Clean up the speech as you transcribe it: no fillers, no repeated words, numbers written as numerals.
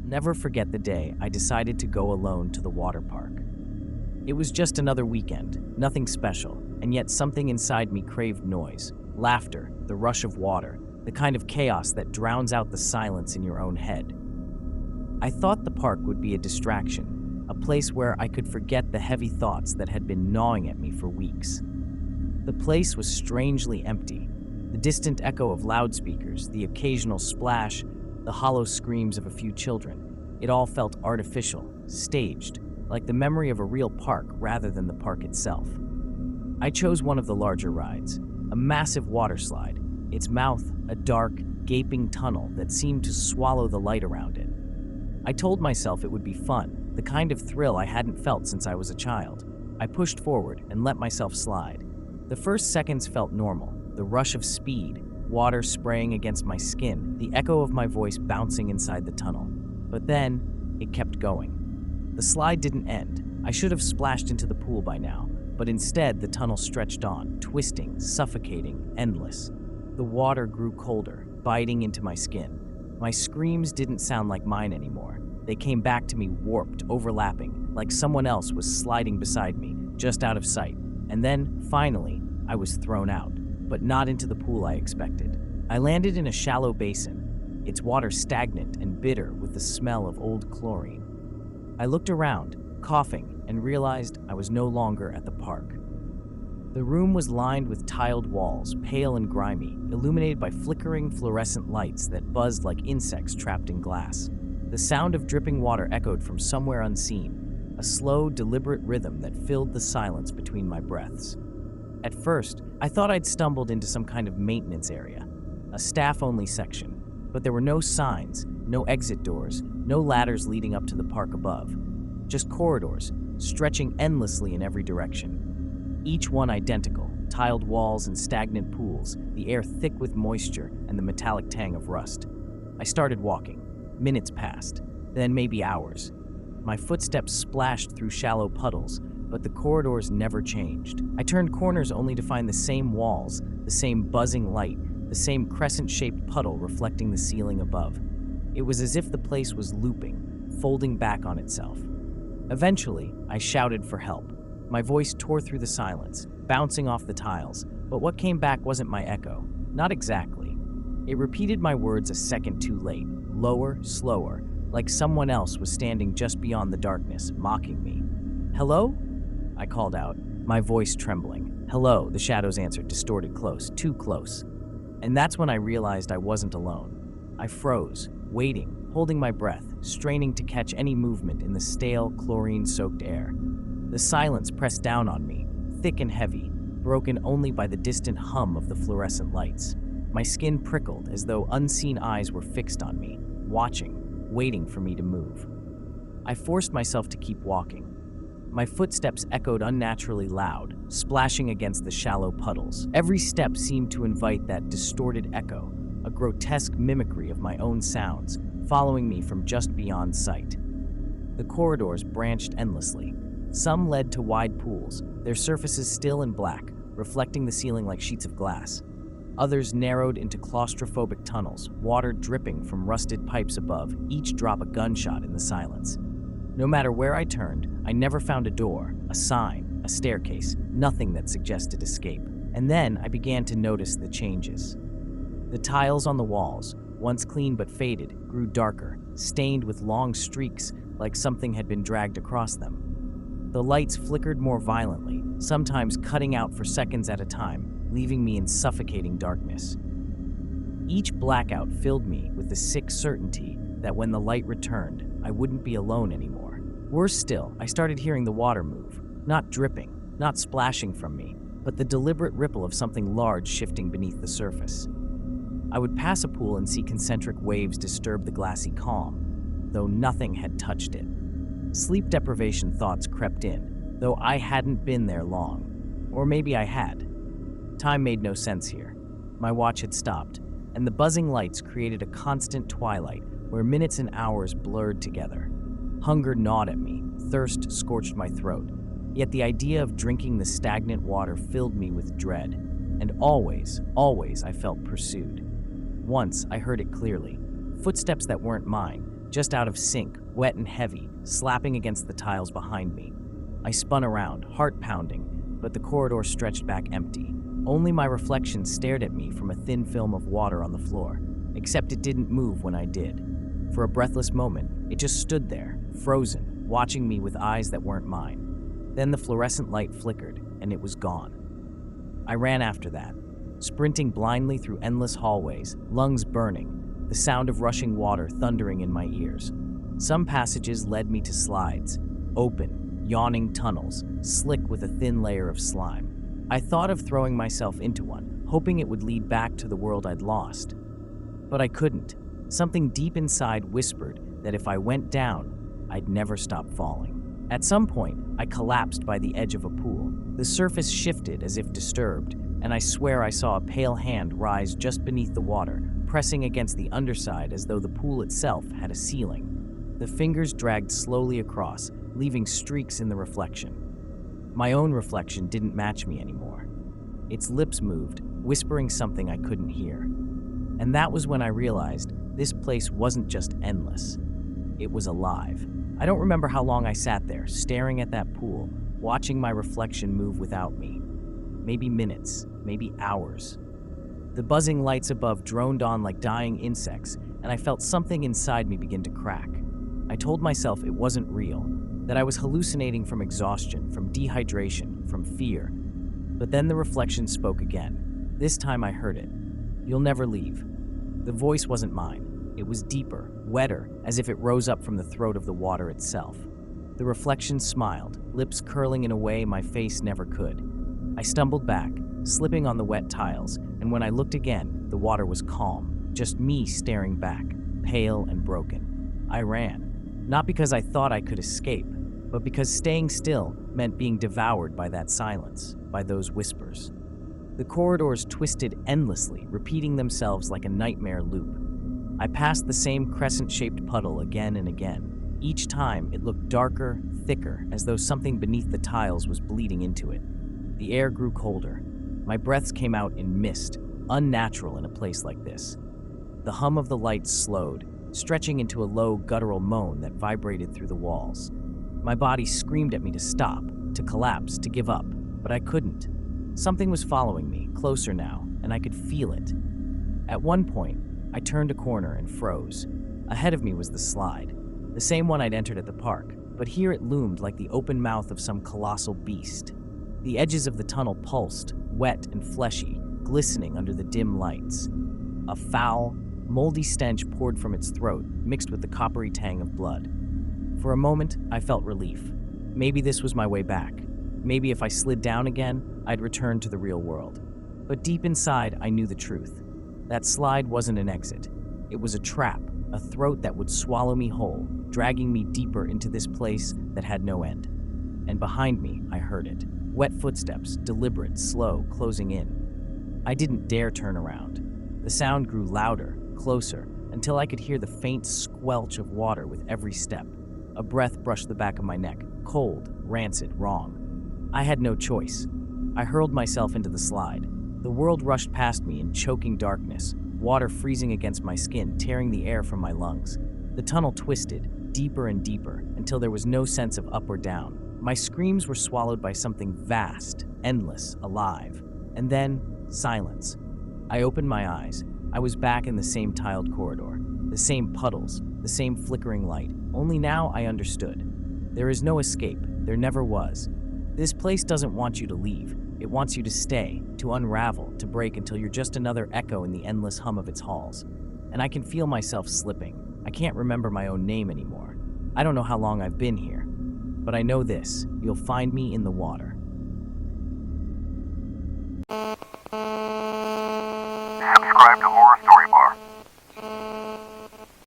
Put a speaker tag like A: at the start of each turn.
A: never forget the day I decided to go alone to the water park. It was just another weekend, nothing special, and yet something inside me craved noise, laughter, the rush of water, the kind of chaos that drowns out the silence in your own head. I thought the park would be a distraction, a place where I could forget the heavy thoughts that had been gnawing at me for weeks. The place was strangely empty. The distant echo of loudspeakers, the occasional splash, the hollow screams of a few children. It all felt artificial, staged, like the memory of a real park rather than the park itself. I chose one of the larger rides, a massive water slide, its mouth a dark, gaping tunnel that seemed to swallow the light around it. I told myself it would be fun, the kind of thrill I hadn't felt since I was a child. I pushed forward and let myself slide. The first seconds felt normal, the rush of speed, water spraying against my skin, the echo of my voice bouncing inside the tunnel. But then, it kept going. The slide didn't end. I should have splashed into the pool by now, but instead the tunnel stretched on, twisting, suffocating, endless. The water grew colder, biting into my skin. My screams didn't sound like mine anymore. They came back to me warped, overlapping, like someone else was sliding beside me, just out of sight. And then, finally, I was thrown out, but not into the pool I expected. I landed in a shallow basin, its water stagnant and bitter with the smell of old chlorine. I looked around, coughing, and realized I was no longer at the park. The room was lined with tiled walls, pale and grimy, illuminated by flickering fluorescent lights that buzzed like insects trapped in glass. The sound of dripping water echoed from somewhere unseen, a slow, deliberate rhythm that filled the silence between my breaths. At first, I thought I'd stumbled into some kind of maintenance area, a staff-only section, but there were no signs, no exit doors, no ladders leading up to the park above, just corridors, stretching endlessly in every direction. Each one identical, tiled walls and stagnant pools, the air thick with moisture and the metallic tang of rust. I started walking. Minutes passed, then maybe hours. My footsteps splashed through shallow puddles, but the corridors never changed. I turned corners only to find the same walls, the same buzzing light, the same crescent-shaped puddle reflecting the ceiling above. It was as if the place was looping, folding back on itself. Eventually, I shouted for help. My voice tore through the silence, bouncing off the tiles, but what came back wasn't my echo. Not exactly. It repeated my words a second too late, lower, slower, like someone else was standing just beyond the darkness, mocking me. "Hello?" I called out, my voice trembling. "Hello," the shadows answered, distorted, close, too close. And that's when I realized I wasn't alone. I froze, waiting, holding my breath, straining to catch any movement in the stale, chlorine-soaked air. The silence pressed down on me, thick and heavy, broken only by the distant hum of the fluorescent lights. My skin prickled as though unseen eyes were fixed on me, watching, waiting for me to move. I forced myself to keep walking. My footsteps echoed unnaturally loud, splashing against the shallow puddles. Every step seemed to invite that distorted echo, a grotesque mimicry of my own sounds, following me from just beyond sight. The corridors branched endlessly. Some led to wide pools, their surfaces still and black, reflecting the ceiling like sheets of glass. Others narrowed into claustrophobic tunnels, water dripping from rusted pipes above, each drop a gunshot in the silence. No matter where I turned, I never found a door, a sign, a staircase, nothing that suggested escape. And then I began to notice the changes. The tiles on the walls, once clean but faded, grew darker, stained with long streaks like something had been dragged across them. The lights flickered more violently, sometimes cutting out for seconds at a time, leaving me in suffocating darkness. Each blackout filled me with the sick certainty that when the light returned, I wouldn't be alone anymore. Worse still, I started hearing the water move, not dripping, not splashing from me, but the deliberate ripple of something large shifting beneath the surface. I would pass a pool and see concentric waves disturb the glassy calm, though nothing had touched it. Sleep deprivation thoughts crept in, though I hadn't been there long. Or maybe I had. Time made no sense here. My watch had stopped, and the buzzing lights created a constant twilight where minutes and hours blurred together. Hunger gnawed at me, thirst scorched my throat, yet the idea of drinking the stagnant water filled me with dread, and always I felt pursued. Once I heard it clearly, footsteps that weren't mine, just out of sync, wet and heavy, slapping against the tiles behind me. I spun around, heart pounding, but the corridor stretched back empty. Only my reflection stared at me from a thin film of water on the floor, except it didn't move when I did. For a breathless moment, it just stood there, frozen, watching me with eyes that weren't mine. Then the fluorescent light flickered, and it was gone. I ran after that, sprinting blindly through endless hallways, lungs burning, the sound of rushing water thundering in my ears. Some passages led me to slides, open, yawning tunnels, slick with a thin layer of slime. I thought of throwing myself into one, hoping it would lead back to the world I'd lost. But I couldn't. Something deep inside whispered that if I went down, I'd never stop falling. At some point, I collapsed by the edge of a pool. The surface shifted as if disturbed, and I swear I saw a pale hand rise just beneath the water, pressing against the underside as though the pool itself had a ceiling. The fingers dragged slowly across, leaving streaks in the reflection. My own reflection didn't match me anymore. Its lips moved, whispering something I couldn't hear. And that was when I realized this place wasn't just endless. It was alive. I don't remember how long I sat there, staring at that pool, watching my reflection move without me. Maybe minutes, maybe hours. The buzzing lights above droned on like dying insects, and I felt something inside me begin to crack. I told myself it wasn't real, that I was hallucinating from exhaustion, from dehydration, from fear. But then the reflection spoke again. This time I heard it. "You'll never leave." The voice wasn't mine. It was deeper, wetter, as if it rose up from the throat of the water itself. The reflection smiled, lips curling in a way my face never could. I stumbled back, slipping on the wet tiles, and when I looked again, the water was calm, just me staring back, pale and broken. I ran. Not because I thought I could escape, but because staying still meant being devoured by that silence, by those whispers. The corridors twisted endlessly, repeating themselves like a nightmare loop. I passed the same crescent-shaped puddle again and again. Each time, it looked darker, thicker, as though something beneath the tiles was bleeding into it. The air grew colder. My breaths came out in mist, unnatural in a place like this. The hum of the lights slowed, stretching into a low, guttural moan that vibrated through the walls. My body screamed at me to stop, to collapse, to give up, but I couldn't. Something was following me, closer now, and I could feel it. At one point, I turned a corner and froze. Ahead of me was the slide, the same one I'd entered at the park, but here it loomed like the open mouth of some colossal beast. The edges of the tunnel pulsed, wet and fleshy, glistening under the dim lights. A foul, moldy stench poured from its throat, mixed with the coppery tang of blood. For a moment, I felt relief. Maybe this was my way back. Maybe if I slid down again, I'd return to the real world. But deep inside, I knew the truth. That slide wasn't an exit. It was a trap, a throat that would swallow me whole, dragging me deeper into this place that had no end. And behind me, I heard it. Wet footsteps, deliberate, slow, closing in. I didn't dare turn around. The sound grew louder, closer, until I could hear the faint squelch of water with every step. A breath brushed the back of my neck, cold, rancid, wrong. I had no choice. I hurled myself into the slide. The world rushed past me in choking darkness, water freezing against my skin, tearing the air from my lungs. The tunnel twisted, deeper and deeper, until there was no sense of up or down. My screams were swallowed by something vast, endless, alive. And then, silence. I opened my eyes. I was back in the same tiled corridor, the same puddles, the same flickering light. Only now I understood. There is no escape. There never was. This place doesn't want you to leave. It wants you to stay, to unravel, to break until you're just another echo in the endless hum of its halls. And I can feel myself slipping. I can't remember my own name anymore. I don't know how long I've been here. But I know this, you'll find me in the water.
B: Subscribe to Horror Story